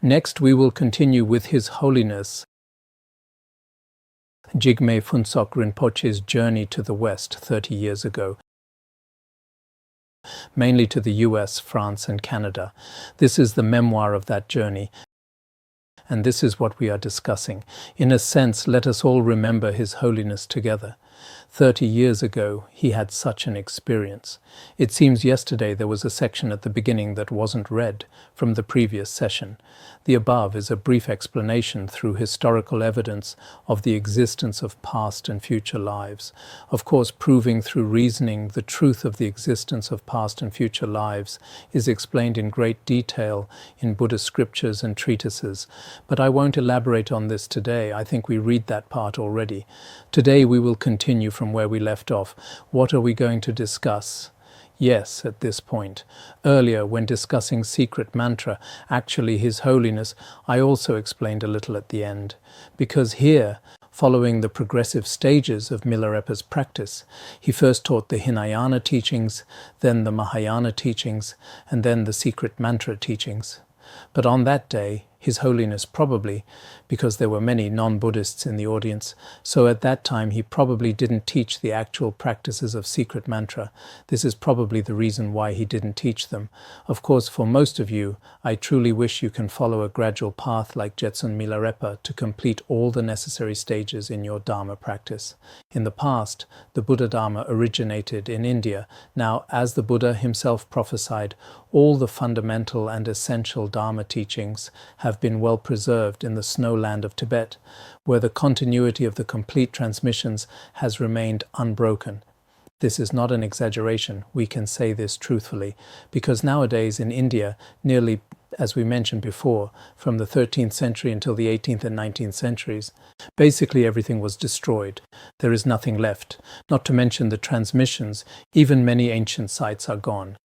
Next, we will continue with His Holiness Jigme Phuntsok Rinpoche's journey to the West 30 years ago, mainly to the US, France, and Canada. This is the memoir of that journey, and this is what we are discussing. In a sense, let us all remember His Holiness together. 30 years ago, he had such an experience. It seems yesterday there was a section at the beginning that wasn't read from the previous session. The above is a brief explanation through historical evidence of the existence of past and future lives. Of course, proving through reasoning the truth of the existence of past and future lives is explained in great detail in Buddhist scriptures and treatises, but I won't elaborate on this today. I think we read that part already. Today we will continue from where we left off. What are we going to discuss? Yes, at this point. Earlier, when discussing secret mantra, actually His Holiness, I also explained a little at the end. Because here, following the progressive stages of Milarepa's practice, he first taught the Hinayana teachings, then the Mahayana teachings, and then the secret mantra teachings. But on that day, His Holiness probably, because there were many non-Buddhists in the audience, so at that time he probably didn't teach the actual practices of secret mantra. This is probably the reason why he didn't teach them. Of course, for most of you, I truly wish you can follow a gradual path like Jetsun Milarepa to complete all the necessary stages in your Dharma practice. In the past, the Buddha Dharma originated in India. Now, as the Buddha himself prophesied, all the fundamental and essential Dharma teachings have been well preserved in the Snow Land of Tibet, where the continuity of the complete transmissions has remained unbroken. This is not an exaggeration, we can say this truthfully, because nowadays in India, nearly, as we mentioned before, from the 13th century until the 18th and 19th centuries, basically everything was destroyed. There is nothing left, not to mention the transmissions. Even many ancient sites are gone.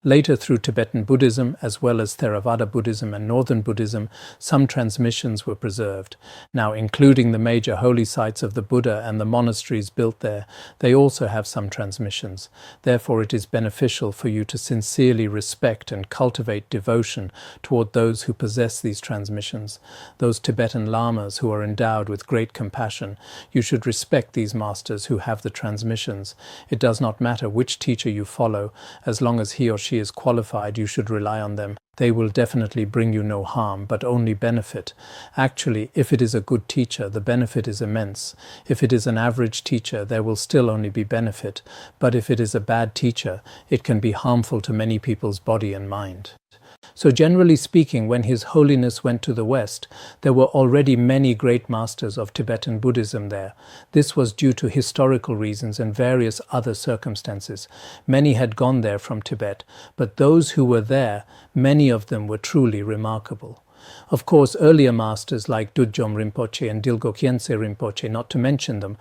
Later, through Tibetan Buddhism, as well as Theravada Buddhism and Northern Buddhism, some transmissions were preserved. Now, including the major holy sites of the Buddha and the monasteries built there, they also have some transmissions. Therefore, it is beneficial for you to sincerely respect and cultivate devotion toward those who possess these transmissions. Those Tibetan lamas who are endowed with great compassion, you should respect these masters who have the transmissions. It does not matter which teacher you follow, as long as he or she is qualified, you should rely on them. They will definitely bring you no harm, but only benefit. Actually, if it is a good teacher, the benefit is immense. If it is an average teacher, there will still only be benefit. But if it is a bad teacher, it can be harmful to many people's body and mind. So generally speaking, when His Holiness went to the West, there were already many great masters of Tibetan Buddhism there. This was due to historical reasons and various other circumstances. Many had gone there from Tibet, but those who were there, many of them were truly remarkable. Of course, earlier masters like Dudjom Rinpoche and Dilgo Khyentse Rinpoche, not to mention them,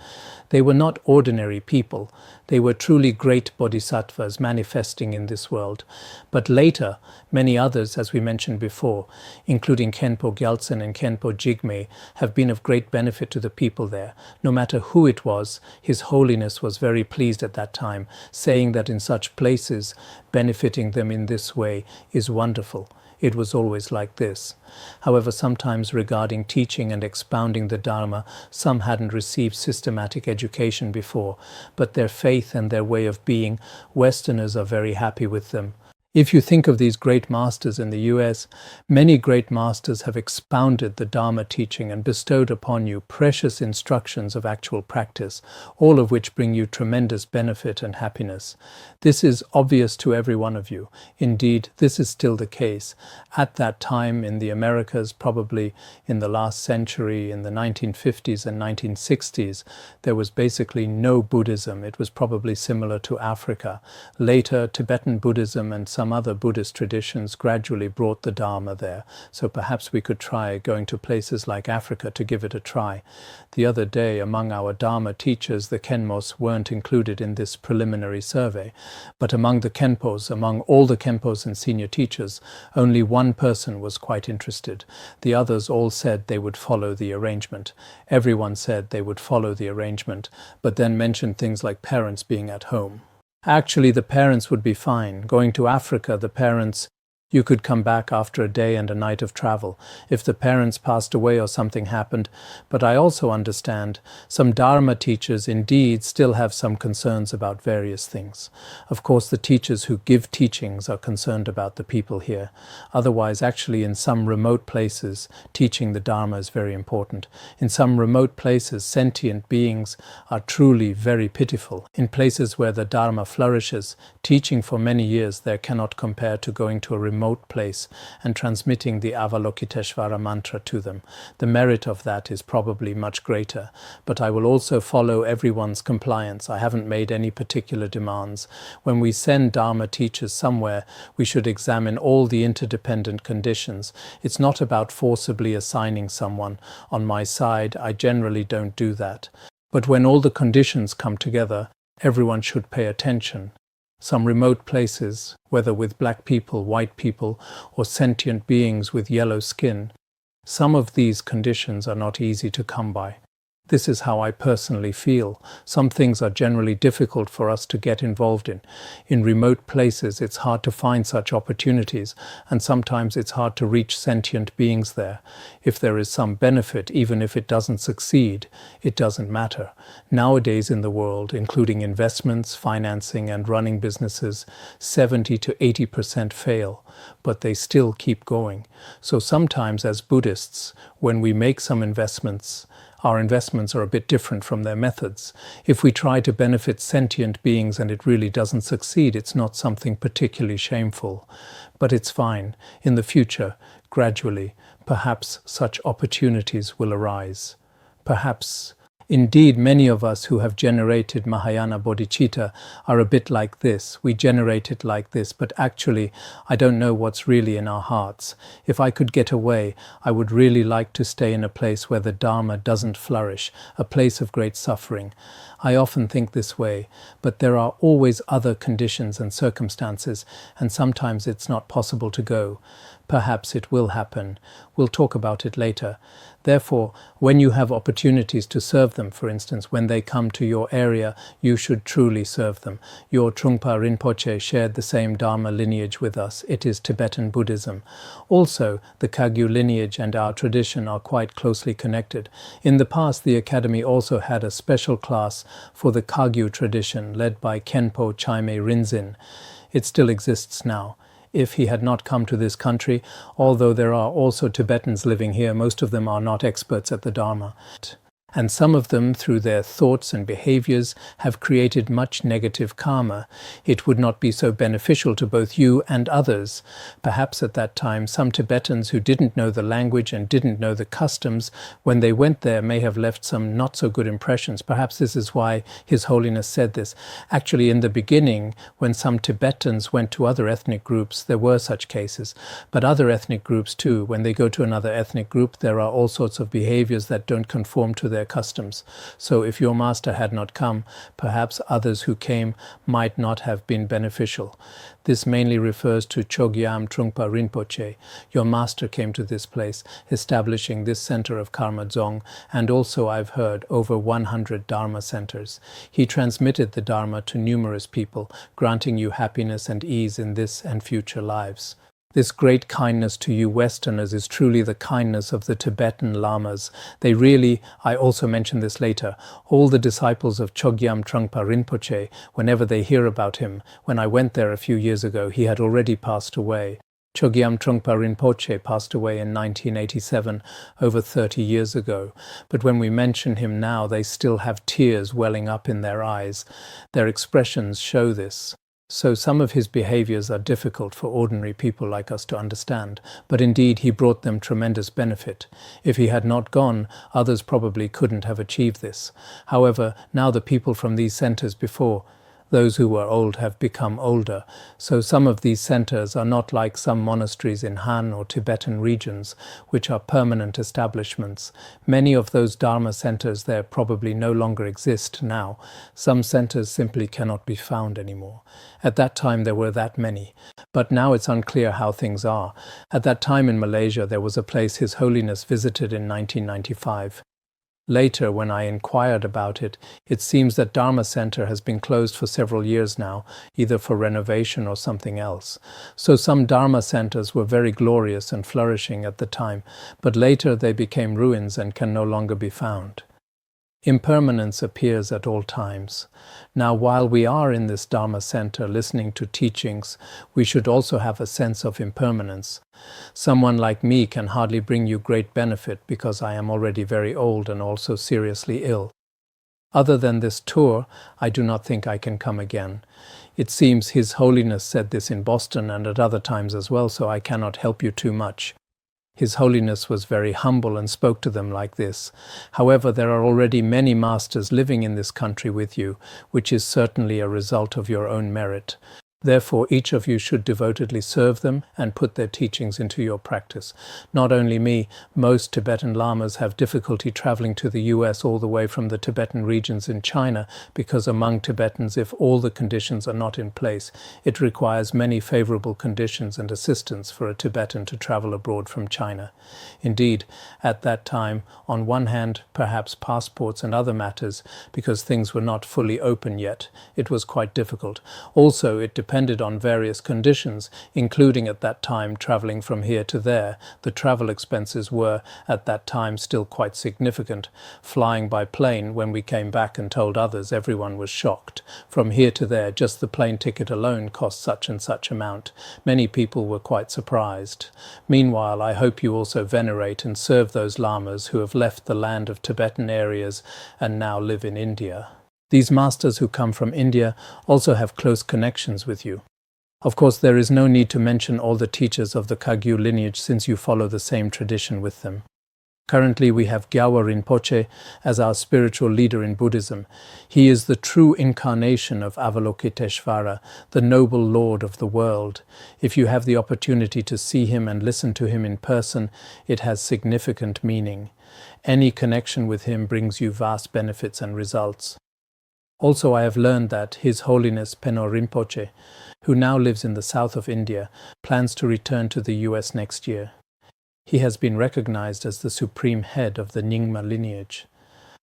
they were not ordinary people. They were truly great bodhisattvas manifesting in this world. But later, many others, as we mentioned before, including Khenpo Gyaltsen and Khenpo Jigme, have been of great benefit to the people there. No matter who it was, His Holiness was very pleased at that time, saying that in such places, benefiting them in this way is wonderful. It was always like this. However, sometimes regarding teaching and expounding the Dharma, some hadn't received systematic education before, but their faith and their way of being, Westerners are very happy with them. If you think of these great masters in the US, many great masters have expounded the Dharma teaching and bestowed upon you precious instructions of actual practice, all of which bring you tremendous benefit and happiness. This is obvious to every one of you. Indeed, this is still the case. At that time in the Americas, probably in the last century, in the 1950s and 1960s, there was basically no Buddhism. It was probably similar to Africa. Later, Tibetan Buddhism and some other Buddhist traditions gradually brought the Dharma there. So perhaps we could try going to places like Africa to give it a try. The other day, among our Dharma teachers, the Khenmos weren't included in this preliminary survey. But among the Khenpos, among all the Khenpos and senior teachers, only one person was quite interested. The others all said they would follow the arrangement. Everyone said they would follow the arrangement, but then mentioned things like parents being at home. Actually, the parents would be fine. Going to Africa, the parents You could come back after a day and a night of travel, if the parents passed away or something happened, but I also understand some Dharma teachers indeed still have some concerns about various things. Of course, the teachers who give teachings are concerned about the people here. Otherwise, actually, in some remote places, teaching the Dharma is very important. In some remote places, sentient beings are truly very pitiful. In places where the Dharma flourishes, teaching for many years there cannot compare to going to a remote place and transmitting the Avalokiteshvara mantra to them. The merit of that is probably much greater, but I will also follow everyone's compliance. I haven't made any particular demands. When we send Dharma teachers somewhere, we should examine all the interdependent conditions. It's not about forcibly assigning someone. On my side, I generally don't do that. But when all the conditions come together, everyone should pay attention. Some remote places, whether with black people, white people, or sentient beings with yellow skin, some of these conditions are not easy to come by. This is how I personally feel. Some things are generally difficult for us to get involved in. In remote places, it's hard to find such opportunities, and sometimes it's hard to reach sentient beings there. If there is some benefit, even if it doesn't succeed, it doesn't matter. Nowadays in the world, including investments, financing, and running businesses, 70 to 80% fail, but they still keep going. So sometimes as Buddhists, when we make some investments, our investments are a bit different from their methods. If we try to benefit sentient beings and it really doesn't succeed, it's not something particularly shameful. But it's fine. In the future, gradually, perhaps such opportunities will arise. Perhaps. Indeed, many of us who have generated Mahayana bodhicitta are a bit like this. We generate it like this, but actually, I don't know what's really in our hearts. If I could get away, I would really like to stay in a place where the Dharma doesn't flourish, a place of great suffering. I often think this way, but there are always other conditions and circumstances, and sometimes it's not possible to go. Perhaps it will happen. We'll talk about it later. Therefore, when you have opportunities to serve them, for instance, when they come to your area, you should truly serve them. Your Trungpa Rinpoche shared the same Dharma lineage with us. It is Tibetan Buddhism. Also, the Kagyu lineage and our tradition are quite closely connected. In the past, the Academy also had a special class for the Kagyu tradition led by Khenpo Chime Rinzin. It still exists now. If he had not come to this country, although there are also Tibetans living here, most of them are not experts at the Dharma. And some of them, through their thoughts and behaviors, have created much negative karma. It would not be so beneficial to both you and others. Perhaps at that time, some Tibetans who didn't know the language and didn't know the customs, when they went there, may have left some not so good impressions. Perhaps this is why His Holiness said this. Actually, in the beginning, when some Tibetans went to other ethnic groups, there were such cases. But other ethnic groups too, when they go to another ethnic group, there are all sorts of behaviors that don't conform to their customs. So if your master had not come, perhaps others who came might not have been beneficial. This mainly refers to Chogyam Trungpa Rinpoche. Your master came to this place, establishing this center of Karma Dzong, and also, I've heard, over 100 Dharma centers. He transmitted the Dharma to numerous people, granting you happiness and ease in this and future lives. This great kindness to you Westerners is truly the kindness of the Tibetan Lamas. They really, I also mention this later, all the disciples of Chogyam Trungpa Rinpoche, whenever they hear about him, when I went there a few years ago, he had already passed away. Chogyam Trungpa Rinpoche passed away in 1987, over 30 years ago. But when we mention him now, they still have tears welling up in their eyes. Their expressions show this. So some of his behaviors are difficult for ordinary people like us to understand, but indeed he brought them tremendous benefit. If he had not gone, others probably couldn't have achieved this. However, now the people from these centers before, those who were old have become older, so some of these centers are not like some monasteries in Han or Tibetan regions, which are permanent establishments. Many of those Dharma centers there probably no longer exist now. Some centers simply cannot be found anymore. At that time there were that many, but now it's unclear how things are. At that time in Malaysia there was a place His Holiness visited in 1995. Later, when I inquired about it, it seems that Dharma Center has been closed for several years now, either for renovation or something else. So some Dharma centers were very glorious and flourishing at the time, but later they became ruins and can no longer be found. Impermanence appears at all times. Now, while we are in this Dharma center listening to teachings, we should also have a sense of impermanence. Someone like me can hardly bring you great benefit because I am already very old and also seriously ill. Other than this tour, I do not think I can come again. It seems His Holiness said this in Boston and at other times as well, so I cannot help you too much. His Holiness was very humble and spoke to them like this. However, there are already many masters living in this country with you, which is certainly a result of your own merit. Therefore, each of you should devotedly serve them and put their teachings into your practice. Not only me, most Tibetan lamas have difficulty traveling to the US all the way from the Tibetan regions in China because among Tibetans, if all the conditions are not in place, it requires many favorable conditions and assistance for a Tibetan to travel abroad from China. Indeed, at that time, on one hand, perhaps passports and other matters, because things were not fully open yet, it was quite difficult. Also, it depended on various conditions, including at that time traveling from here to there. The travel expenses were, at that time, still quite significant. Flying by plane, when we came back and told others, everyone was shocked. From here to there, just the plane ticket alone cost such and such amount. Many people were quite surprised. Meanwhile, I hope you also venerate and serve those lamas who have left the land of Tibetan areas and now live in India. These masters who come from India also have close connections with you. Of course, there is no need to mention all the teachers of the Kagyu lineage since you follow the same tradition with them. Currently, we have Gyalwa Rinpoche as our spiritual leader in Buddhism. He is the true incarnation of Avalokiteshvara, the noble Lord of the world. If you have the opportunity to see him and listen to him in person, it has significant meaning. Any connection with him brings you vast benefits and results. Also, I have learned that His Holiness Penor Rinpoche, who now lives in the south of India, plans to return to the US next year. He has been recognized as the supreme head of the Nyingma lineage.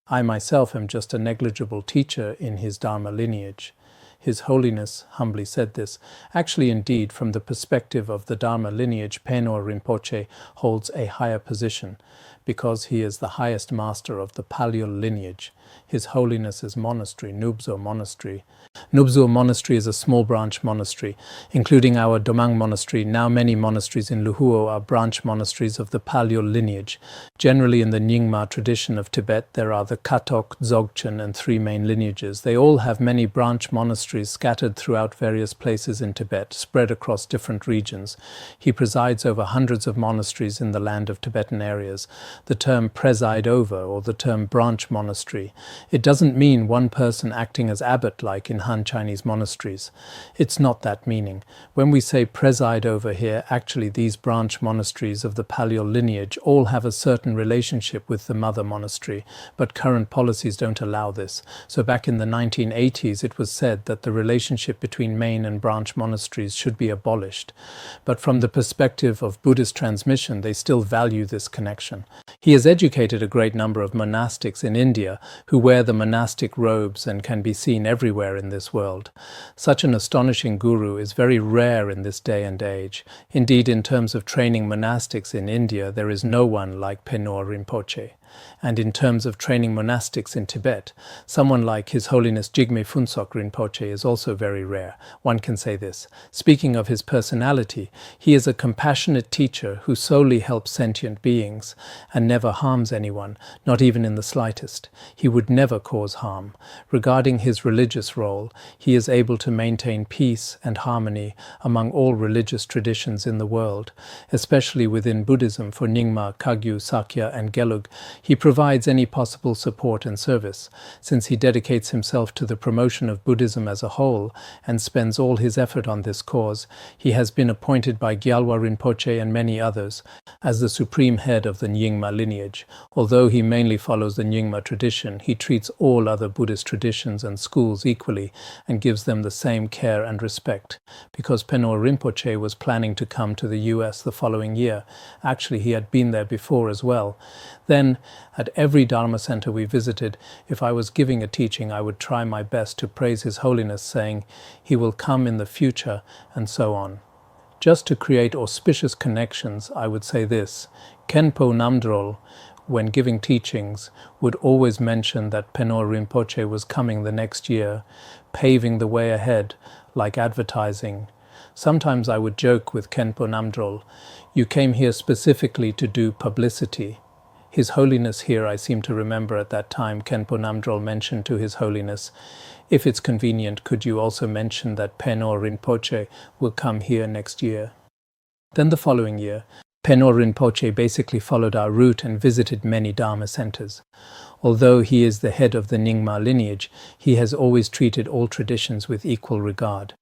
I myself am just a negligible teacher in his Dharma lineage. His Holiness humbly said this. Actually, indeed, from the perspective of the Dharma lineage, Penor Rinpoche holds a higher position, because he is the highest master of the Palyul lineage. His Holiness's monastery, Nubzo Monastery. Nubzo Monastery is a small branch monastery, including our Domang Monastery. Now many monasteries in Luhuo are branch monasteries of the Palyul lineage. Generally in the Nyingma tradition of Tibet, there are the Katok, Dzogchen, and 3 main lineages. They all have many branch monasteries scattered throughout various places in Tibet, spread across different regions. He presides over hundreds of monasteries in the land of Tibetan areas. The term preside over, or the term branch monastery, it doesn't mean one person acting as abbot like in Han Chinese monasteries. It's not that meaning. When we say preside over here, actually these branch monasteries of the Palyul lineage all have a certain relationship with the mother monastery, but current policies don't allow this. So back in the 1980s it was said that the relationship between main and branch monasteries should be abolished. But from the perspective of Buddhist transmission, they still value this connection. He has educated a great number of monastics in India who wear the monastic robes and can be seen everywhere in this world. Such an astonishing guru is very rare in this day and age. Indeed, in terms of training monastics in India, there is no one like Penor Rinpoche. And in terms of training monastics in Tibet, someone like His Holiness Jigme Phuntsok Rinpoche is also very rare. One can say this. Speaking of his personality, he is a compassionate teacher who solely helps sentient beings and never harms anyone, not even in the slightest. He would never cause harm. Regarding his religious role, he is able to maintain peace and harmony among all religious traditions in the world, especially within Buddhism for Nyingma, Kagyu, Sakya, and Gelug. He provides any possible support and service. Since he dedicates himself to the promotion of Buddhism as a whole and spends all his effort on this cause, he has been appointed by Gyalwa Rinpoche and many others as the supreme head of the Nyingma lineage. Although he mainly follows the Nyingma tradition, he treats all other Buddhist traditions and schools equally and gives them the same care and respect. Because Penor Rinpoche was planning to come to the US the following year, actually he had been there before as well, then At every Dharma center we visited, if I was giving a teaching, I would try my best to praise His Holiness, saying, "He will come in the future," and so on. Just to create auspicious connections, I would say this: Khenpo Namdrol, when giving teachings, would always mention that Penor Rinpoche was coming the next year, paving the way ahead, like advertising. Sometimes I would joke with Khenpo Namdrol, "You came here specifically to do publicity." His Holiness here, I seem to remember at that time, Khenpo Namdrol mentioned to His Holiness, "If it's convenient, could you also mention that Penor Rinpoche will come here next year?" Then the following year, Penor Rinpoche basically followed our route and visited many Dharma centers. Although he is the head of the Nyingma lineage, he has always treated all traditions with equal regard.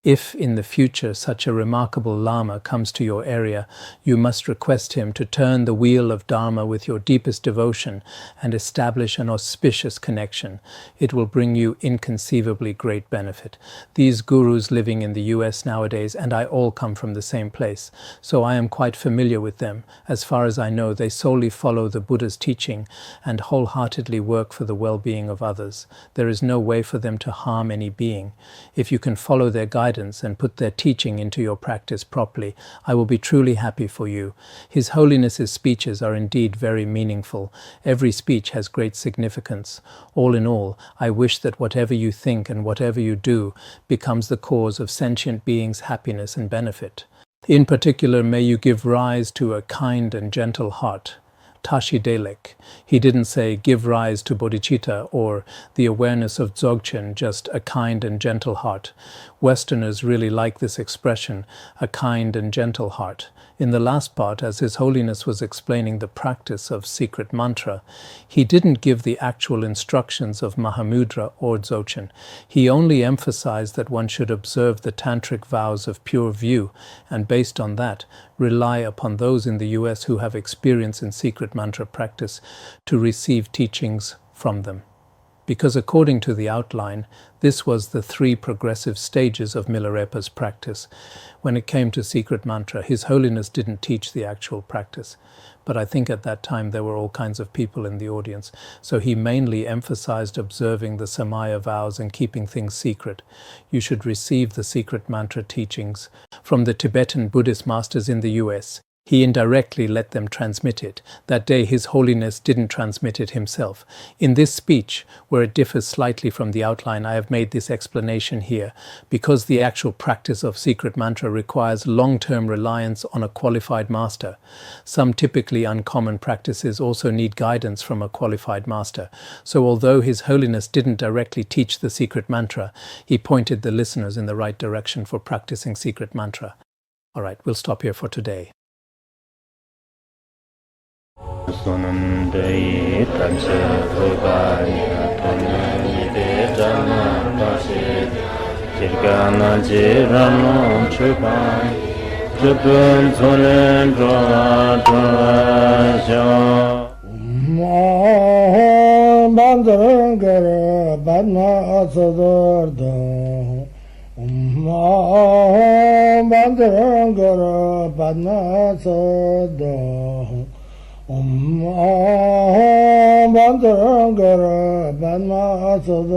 If in the future such a remarkable Lama comes to your area, you must request him to turn the wheel of Dharma with your deepest devotion and establish an auspicious connection. It will bring you inconceivably great benefit. These gurus living in the US nowadays and I all come from the same place, so I am quite familiar with them. As far as I know, they solely follow the Buddha's teaching and wholeheartedly work for the well-being of others. There is no way for them to harm any being. If you can follow their guidance and put their teaching into your practice properly, I will be truly happy for you. His Holiness's speeches are indeed very meaningful. Every speech has great significance. All in all, I wish that whatever you think and whatever you do becomes the cause of sentient beings' happiness and benefit. In particular, may you give rise to a kind and gentle heart. Tashi Delek. He didn't say give rise to bodhicitta or the awareness of Dzogchen, just a kind and gentle heart. Westerners really like this expression, a kind and gentle heart. In the last part, as His Holiness was explaining the practice of secret mantra, he didn't give the actual instructions of Mahamudra or Dzogchen. He only emphasized that one should observe the tantric vows of pure view, and based on that, rely upon those in the US who have experience in secret mantra practice to receive teachings from them. Because according to the outline, this was the 3 progressive stages of Milarepa's practice. When it came to secret mantra, His Holiness didn't teach the actual practice. But I think at that time there were all kinds of people in the audience, so he mainly emphasized observing the Samaya vows and keeping things secret. You should receive the secret mantra teachings from the Tibetan Buddhist masters in the US. He indirectly let them transmit it. That day His Holiness didn't transmit it himself. In this speech, where it differs slightly from the outline, I have made this explanation here. Because the actual practice of secret mantra requires long-term reliance on a qualified master. Some typically uncommon practices also need guidance from a qualified master. So although His Holiness didn't directly teach the secret mantra, he pointed the listeners in the right direction for practicing secret mantra. All right, we'll stop here for today. Sunandai Khyentse Rinpoche Dharma Tashi Delek Chupai Jupun Zolen Dudjom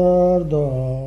Rinpoche